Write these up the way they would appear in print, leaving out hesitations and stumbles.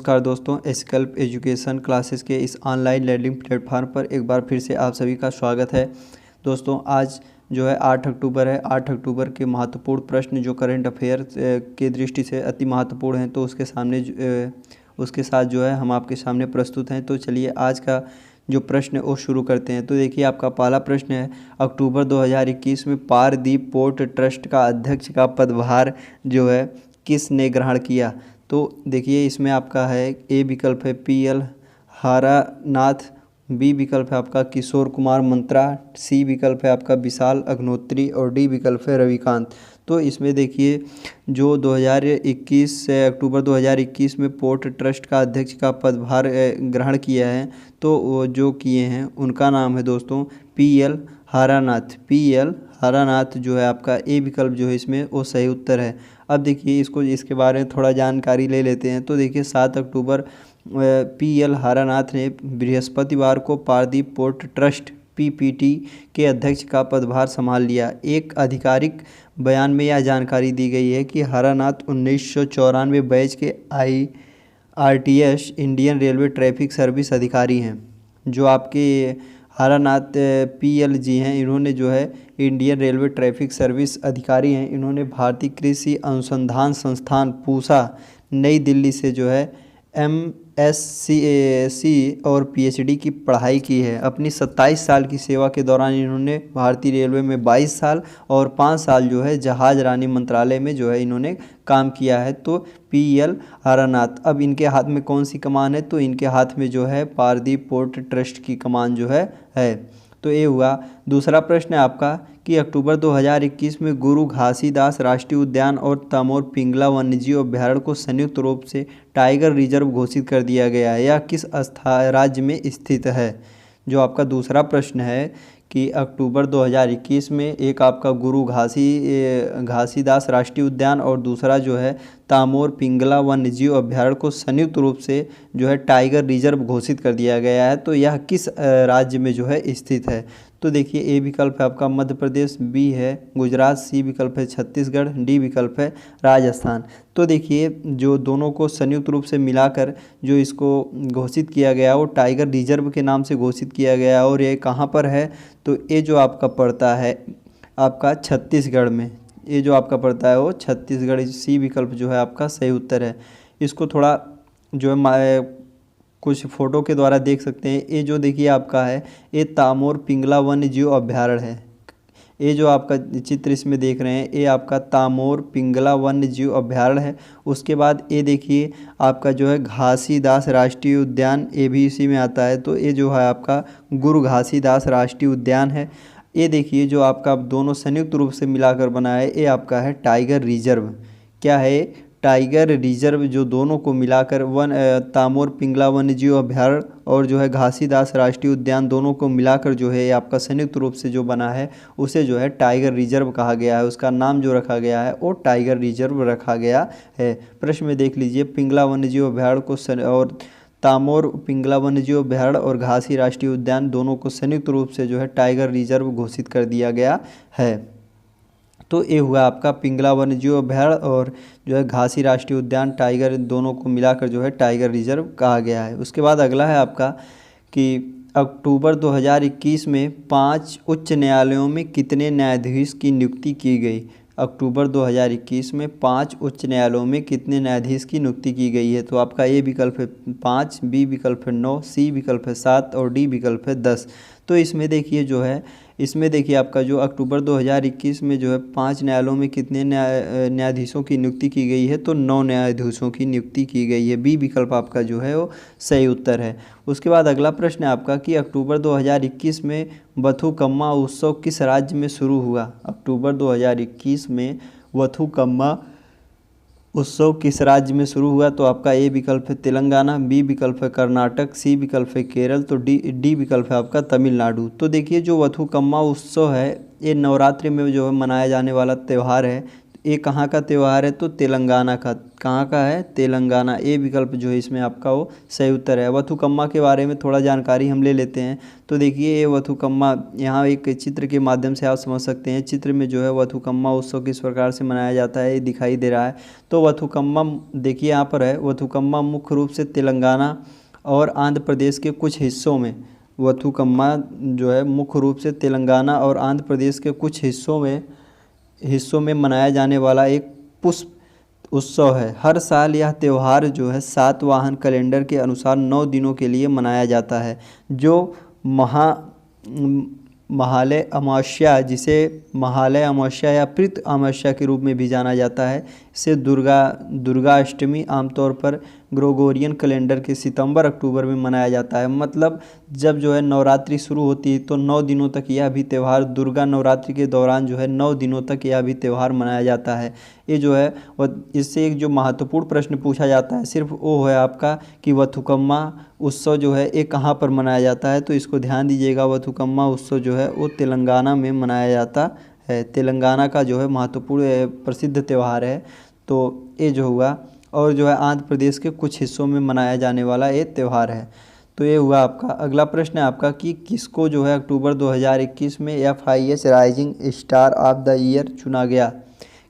नमस्कार दोस्तों, एस्कल्प education classes के इस ऑनलाइन लर्निंग प्लेटफॉर्म पर एक बार फिर से आप सभी का स्वागत है। दोस्तों आज जो है 8 अक्टूबर है। 8 अक्टूबर के महत्वपूर्ण प्रश्न जो करंट अफेयर के दृष्टि से अति महत्वपूर्ण हैं, तो उसके सामने उसके साथ जो है हम आपके सामने प्रस्तुत हैं। तो चलिए आज का जो प्रश्न है वो शुरू करते हैं। तो देखिए आपका पहला प्रश्न है, अक्टूबर 2021 में पारदीप पोर्ट ट्रस्ट का अध्यक्ष का पदभार जो है किसने ग्रहण किया। तो देखिए इसमें आपका है ए विकल्प है PL हारानाथ, बी विकल्प है आपका किशोर कुमार मंत्रा, सी विकल्प है आपका विशाल अग्निहोत्री और डी विकल्प है रविकांत। तो इसमें देखिए जो 2021 से अक्टूबर 2021 में पोर्ट ट्रस्ट का अध्यक्ष का पदभार ग्रहण किया है, तो वो जो किए हैं उनका नाम है दोस्तों PL हारानाथ। PL हारानाथ जो है आपका ए विकल्प जो है इसमें वो सही उत्तर है। अब देखिए इसके बारे में थोड़ा जानकारी ले लेते हैं। तो देखिए 7 अक्टूबर PL हारानाथ ने बृहस्पतिवार को पारदीप पोर्ट ट्रस्ट PPT के अध्यक्ष का पदभार संभाल लिया। एक आधिकारिक बयान में यह जानकारी दी गई है कि हारानाथ 1994 बैच के IRTS Indian railway traffic service अधिकारी हैं। जो आपके हारानाथ PL जी हैं, इन्होंने जो है इंडियन रेलवे ट्रैफिक सर्विस अधिकारी हैं। इन्होंने भारतीय कृषि अनुसंधान संस्थान पूसा नई दिल्ली से जो है MSc और PhD की पढ़ाई की है। अपनी 27 साल की सेवा के दौरान इन्होंने भारतीय रेलवे में 22 साल और 5 साल जो है जहाज रानी मंत्रालय में जो है इन्होंने काम किया है। तो PL हारानाथ। अब इनके हाथ में कौन सी कमान है, तो इनके हाथ में जो है पारदीप पोर्ट ट्रस्ट की कमान जो है। तो ये हुआ। दूसरा प्रश्न है आपका कि अक्टूबर 2021 में गुरु घासीदास राष्ट्रीय उद्यान और तमोर पिंगला वन्यजीव अभ्यारण्य को संयुक्त रूप से टाइगर रिजर्व घोषित कर दिया गया है। यह किस राज्य में स्थित है। जो आपका दूसरा प्रश्न है कि अक्टूबर 2021 में एक आपका गुरु घासीदास राष्ट्रीय उद्यान और दूसरा जो है तामोर पिंगला वन्यजीव अभ्यारण्य को संयुक्त रूप से जो है टाइगर रिजर्व घोषित कर दिया गया है। तो यह किस राज्य में जो है स्थित है। तो देखिए ए विकल्प है आपका मध्य प्रदेश, बी है गुजरात, सी विकल्प है छत्तीसगढ़, डी विकल्प है राजस्थान। तो देखिए जो दोनों को संयुक्त रूप से मिलाकर जो इसको घोषित किया गया वो टाइगर रिजर्व के नाम से घोषित किया गया। और ये कहाँ पर है, तो ये जो आपका पड़ता है आपका छत्तीसगढ़ में। ये जो आपका पड़ता है वो छत्तीसगढ़। सी विकल्प जो है आपका सही उत्तर है। इसको थोड़ा जो है कुछ फ़ोटो के द्वारा देख सकते हैं। ये जो देखिए आपका है ये तामोर पिंगला वन्यजीव अभ्यारण्य है। ये जो आपका चित्र इसमें देख रहे हैं ये आपका तामोर पिंगला वन्यजीव अभ्यारण्य है। उसके बाद ये देखिए आपका जो है घासीदास राष्ट्रीय उद्यान, ये भी इसी में आता है। तो ये जो है आपका गुरु घासीदास राष्ट्रीय उद्यान है। ये देखिए जो आपका दोनों संयुक्त रूप से मिलाकर बना है ये आपका है टाइगर रिजर्व। क्या है, टाइगर रिजर्व। जो दोनों को मिलाकर तामोर पिंगला वन्यजीव अभ्यारण्य और जो है घासीदास राष्ट्रीय उद्यान दोनों को मिलाकर जो है आपका संयुक्त रूप से जो बना है उसे जो है टाइगर रिजर्व कहा गया है। उसका नाम जो रखा गया है वो टाइगर रिजर्व रखा गया है। प्रश्न में देख लीजिए पिंगला वन्यजीव अभ्यारण्य को और तामोर पिंगला वन्यजीव अभ्यारण्य और घासी राष्ट्रीय उद्यान दोनों को संयुक्त रूप से जो है टाइगर रिजर्व घोषित कर दिया गया है। तो ये हुआ आपका पिंगला वन्यजीव अभ्यारण्य और जो है घासी राष्ट्रीय उद्यान टाइगर दोनों को मिलाकर जो है टाइगर रिजर्व कहा गया है। उसके बाद अगला है आपका कि अक्टूबर 2021 में 5 उच्च न्यायालयों में कितने न्यायाधीश की नियुक्ति की गई। अक्टूबर 2021 में 5 उच्च न्यायालयों में कितने न्यायाधीश की नियुक्ति की गई है। तो आपका ए विकल्प है 5, बी विकल्प है 9, सी विकल्प है 7 और डी विकल्प है 10। तो इसमें देखिए जो है इसमें देखिए आपका जो अक्टूबर 2021 में जो है 5 न्यायालयों में कितने न्यायाधीशों की नियुक्ति की गई है, तो 9 न्यायाधीशों की नियुक्ति की गई है। बी विकल्प आपका जो है वो सही उत्तर है। उसके बाद अगला प्रश्न है आपका कि अक्टूबर 2021 में बथुकम्मा उत्सव किस राज्य में शुरू हुआ। अक्टूबर 2021 में बथुकम्मा उत्सव किस राज्य में शुरू हुआ। तो आपका ए विकल्प है तेलंगाना, बी विकल्प है कर्नाटक, सी विकल्प है केरल, तो डी विकल्प है आपका तमिलनाडु। तो देखिए जो बथुकम्मा उत्सव है ये नवरात्रि में जो है मनाया जाने वाला त्यौहार है। ये कहाँ का त्यौहार है? तो तेलंगाना का। कहाँ का है? तेलंगाना। ए विकल्प जो है इसमें आपका वो सही उत्तर है। वथुकम्मा के बारे में थोड़ा जानकारी हम ले लेते हैं। तो देखिए ये वथुकम्मा यहाँ एक चित्र के माध्यम से आप समझ सकते हैं। चित्र में जो है वथुकम्मा उत्सव किस प्रकार से मनाया जाता है ये दिखाई दे रहा है। तो वथुकम्मा देखिए यहाँ पर है, वथुकम्मा मुख्य रूप से तेलंगाना और आंध्र प्रदेश के कुछ हिस्सों में, वथुकम्मा जो है मुख्य रूप से तेलंगाना और आंध्र प्रदेश के कुछ हिस्सों में मनाया जाने वाला एक पुष्प उत्सव है। हर साल यह त्यौहार जो है सातवाहन कैलेंडर के अनुसार 9 दिनों के लिए मनाया जाता है, जो महालय अमावस्या, जिसे महालय अमावस्या या प्रीत अमावस्या के रूप में भी जाना जाता है। इसे दुर्गा अष्टमी आमतौर पर ग्रेगोरियन कैलेंडर के सितंबर अक्टूबर में मनाया जाता है। मतलब जब जो है नवरात्रि शुरू होती है तो 9 दिनों तक यह भी त्यौहार, दुर्गा नवरात्रि के दौरान जो है 9 दिनों तक यह भी त्यौहार मनाया जाता है। ये जो है इससे एक जो महत्वपूर्ण प्रश्न पूछा जाता है सिर्फ वो है आपका कि वथुकम्मा उत्सव जो है ये कहाँ पर मनाया जाता है। तो इसको ध्यान दीजिएगा, वथुकम्मा उत्सव जो है वो तेलंगाना में मनाया जाता है। तेलंगाना का जो है महत्वपूर्ण प्रसिद्ध त्यौहार है। तो ये जो हुआ, और जो है आंध्र प्रदेश के कुछ हिस्सों में मनाया जाने वाला ये त्यौहार है। तो ये हुआ आपका। अगला प्रश्न है आपका कि किसको जो है अक्टूबर 2021 में FIH rising star of the year चुना गया?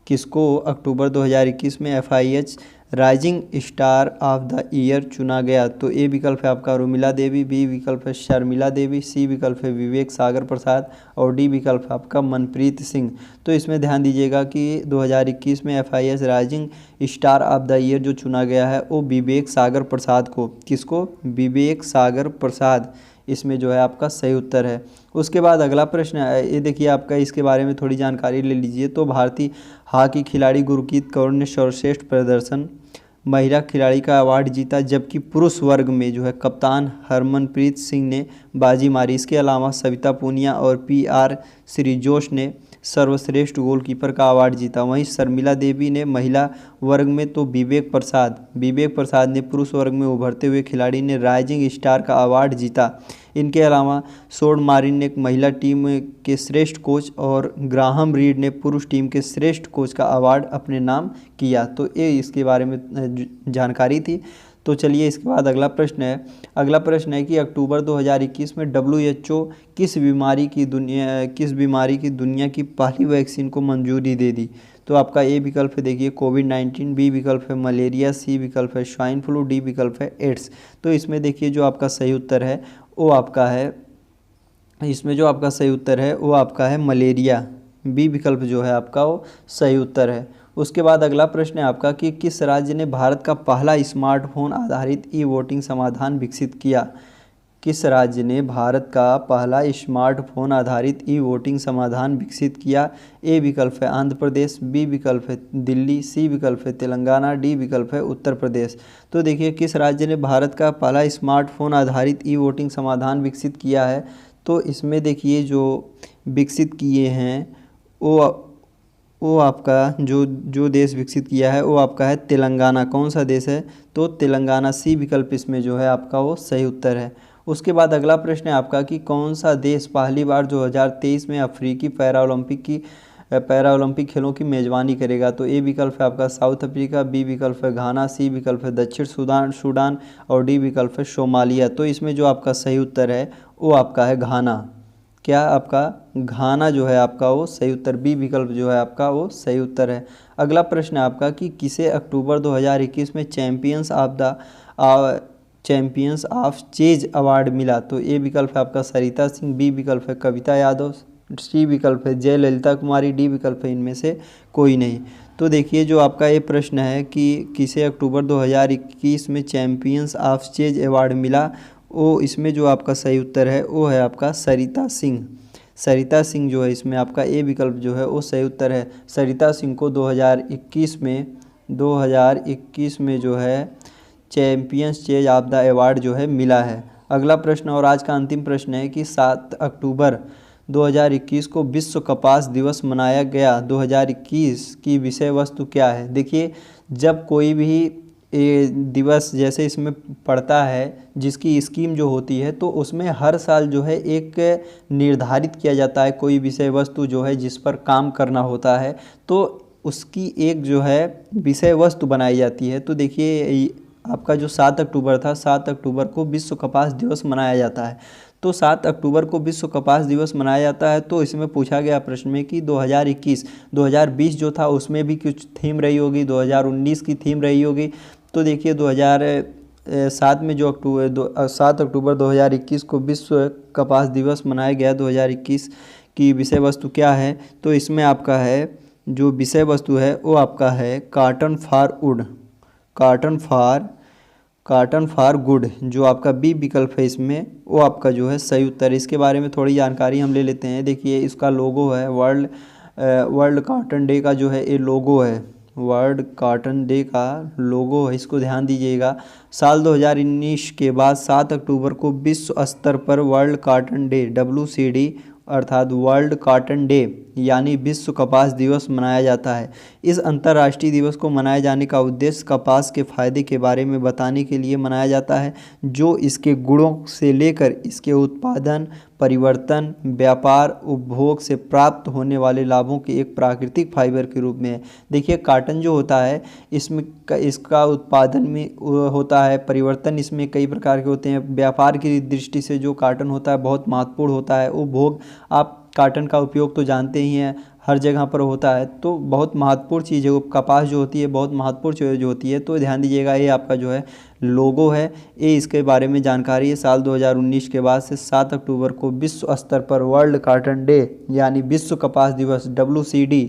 किसको अक्टूबर 2021 में FIH rising star of the year चुना गया? तो ए विकल्प है आपका उर्मिला देवी, बी विकल्प है शर्मिला देवी, सी विकल्प है विवेक सागर प्रसाद और डी विकल्प है आपका मनप्रीत सिंह। तो इसमें ध्यान दीजिएगा कि 2021 में FIH rising star of the year जो चुना गया है वो विवेक सागर प्रसाद को। किसको? विवेक सागर प्रसाद इसमें जो है आपका सही उत्तर है। उसके बाद अगला प्रश्न है, ये देखिए आपका, इसके बारे में थोड़ी जानकारी ले लीजिए। तो भारतीय हॉकी खिलाड़ी गुरकीत कौर ने सर्वश्रेष्ठ प्रदर्शन महिला खिलाड़ी का अवार्ड जीता, जबकि पुरुष वर्ग में जो है कप्तान हरमनप्रीत सिंह ने बाजी मारी। इसके अलावा सविता पूनिया और PR श्रीजोश ने सर्वश्रेष्ठ गोलकीपर का अवार्ड जीता। वहीं शर्मिला देवी ने महिला वर्ग में, तो विवेक प्रसाद ने पुरुष वर्ग में उभरते हुए खिलाड़ी ने राइजिंग स्टार का अवार्ड जीता। इनके अलावा सोड मारिन ने महिला टीम के श्रेष्ठ कोच और ग्राहम रीड ने पुरुष टीम के श्रेष्ठ कोच का अवार्ड अपने नाम किया। तो ये इसके बारे में जानकारी थी। तो चलिए इसके बाद अगला प्रश्न है कि अक्टूबर 2021 में WHO किस बीमारी की दुनिया की पहली वैक्सीन को मंजूरी दे दी? तो आपका ए विकल्प है देखिए कोविड-19, बी विकल्प है मलेरिया, सी विकल्प है स्वाइन फ्लू, डी विकल्प है एड्स। तो इसमें देखिए जो आपका सही उत्तर है वो आपका है, इसमें जो आपका सही उत्तर है वो आपका है मलेरिया। बी विकल्प जो है आपका वो सही उत्तर है। उसके बाद अगला प्रश्न है आपका कि किस राज्य ने भारत का पहला स्मार्टफोन आधारित ई-वोटिंग समाधान विकसित किया? किस राज्य ने भारत का पहला स्मार्टफोन आधारित ई-वोटिंग समाधान विकसित किया? ए विकल्प है आंध्र प्रदेश, बी विकल्प है दिल्ली, सी विकल्प है तेलंगाना, डी विकल्प है उत्तर प्रदेश। तो देखिए किस राज्य ने भारत का पहला स्मार्टफोन आधारित ई-वोटिंग समाधान विकसित किया है? तो इसमें देखिए जो विकसित किए हैं वो आपका जो देश विकसित किया है वो आपका है तेलंगाना। कौन सा देश है? तो तेलंगाना। सी विकल्प इसमें जो है आपका वो सही उत्तर है। उसके बाद अगला प्रश्न है आपका कि कौन सा देश पहली बार 2023 में अफ्रीकी पैराओलंपिक खेलों की मेज़बानी करेगा? तो ए विकल्प है आपका साउथ अफ्रीका, बी विकल्प है घाना, सी विकल्प है दक्षिण सूडान और डी विकल्प है सोमालिया। तो इसमें जो आपका सही उत्तर है वो आपका है घाना। क्या आपका घाना जो है आपका वो सही उत्तर, बी विकल्प जो है आपका वो सही उत्तर है। अगला प्रश्न है आपका कि किसे अक्टूबर 2021 में चैंपियंस ऑफ चेज अवार्ड मिला? तो ए विकल्प है आपका सरिता सिंह, बी विकल्प है कविता यादव, सी विकल्प है जयललिता कुमारी, डी विकल्प है इनमें से कोई नहीं। तो देखिए जो आपका ये प्रश्न है कि किसे अक्टूबर 2021 में चैंपियंस ऑफ चेज अवार्ड मिला, वो इसमें जो आपका सही उत्तर है वो है आपका सरिता सिंह जो है इसमें आपका ए विकल्प जो है वो सही उत्तर है। सरिता सिंह को 2021 में जो है champions chase of the award जो है मिला है। अगला प्रश्न और आज का अंतिम प्रश्न है कि 7 अक्टूबर 2021 को विश्व कपास दिवस मनाया गया। 2021 की विषय वस्तु क्या है? देखिए जब कोई भी दिवस जैसे इसमें पड़ता है जिसकी स्कीम जो होती है तो उसमें हर साल जो है एक निर्धारित किया जाता है कोई विषय वस्तु जो है जिस पर काम करना होता है। तो उसकी एक जो है विषय वस्तु बनाई जाती है। तो देखिए आपका जो 7 अक्टूबर था, 7 अक्टूबर को विश्व कपास दिवस मनाया जाता है। तो 7 अक्टूबर को विश्व कपास दिवस मनाया जाता है। तो इसमें पूछा गया प्रश्न में कि 2021 2020 जो था उसमें भी कुछ थीम रही होगी, 2019 की थीम रही होगी। तो देखिए 2007 में जो 7 अक्टूबर 2021 को विश्व कपास दिवस मनाया गया। 2021 की विषय वस्तु क्या है? तो इसमें आपका है जो विषय वस्तु है वो आपका है cotton for would, cotton for good, जो आपका बी विकल्प है इसमें वो आपका जो है सही उत्तर। इसके बारे में थोड़ी जानकारी हम ले लेते हैं। देखिए इसका लोगो है वर्ल्ड कॉटन डे का जो है ये लोगो है, वर्ल्ड कॉटन डे का लोगो है, इसको ध्यान दीजिएगा। साल 2019 के बाद 7 अक्टूबर को विश्व स्तर पर वर्ल्ड कॉटन डे WCD अर्थात वर्ल्ड कॉटन डे यानी विश्व कपास दिवस मनाया जाता है। इस अंतर्राष्ट्रीय दिवस को मनाए जाने का उद्देश्य कपास के फायदे के बारे में बताने के लिए मनाया जाता है, जो इसके गुणों से लेकर इसके उत्पादन, परिवर्तन, व्यापार, उपभोग से प्राप्त होने वाले लाभों के एक प्राकृतिक फाइबर के रूप में है। देखिए कॉटन जो होता है इसमें इसका उत्पादन में होता है, परिवर्तन इसमें कई प्रकार के होते हैं। व्यापार की दृष्टि से जो कॉटन होता है बहुत महत्वपूर्ण होता है। उपभोग, आप कॉटन का उपयोग तो जानते ही हैं, हर जगह पर होता है, तो बहुत महत्वपूर्ण चीज़ है वो कपास जो होती है, बहुत महत्वपूर्ण चीज़ जो होती है। तो ध्यान दीजिएगा ये आपका जो है लोगो है, ये इसके बारे में जानकारी है। साल 2019 के बाद से 7 अक्टूबर को विश्व स्तर पर वर्ल्ड कॉटन डे यानी विश्व कपास दिवस WCD,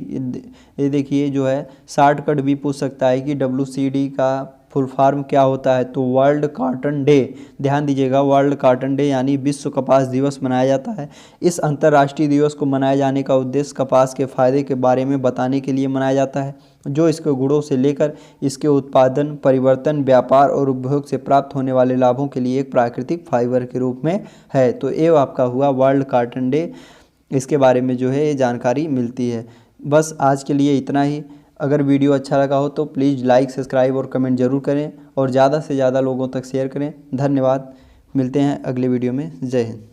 ये देखिए जो है शॉर्टकट भी पूछ सकता है कि WCD का फुल फॉर्म क्या होता है। तो वर्ल्ड कॉटन डे, ध्यान दीजिएगा वर्ल्ड कॉटन डे यानी विश्व कपास दिवस मनाया जाता है। इस अंतर्राष्ट्रीय दिवस को मनाए जाने का उद्देश्य कपास के फायदे के बारे में बताने के लिए मनाया जाता है, जो इसके गुणों से लेकर इसके उत्पादन, परिवर्तन, व्यापार और उपभोग से प्राप्त होने वाले लाभों के लिए एक प्राकृतिक फाइबर के रूप में है। तो ये आपका हुआ वर्ल्ड कॉटन डे, इसके बारे में जो है ये जानकारी मिलती है। बस आज के लिए इतना ही। अगर वीडियो अच्छा लगा हो तो प्लीज़ लाइक, सब्सक्राइब और कमेंट ज़रूर करें और ज़्यादा से ज़्यादा लोगों तक शेयर करें। धन्यवाद, मिलते हैं अगले वीडियो में। जय हिंद।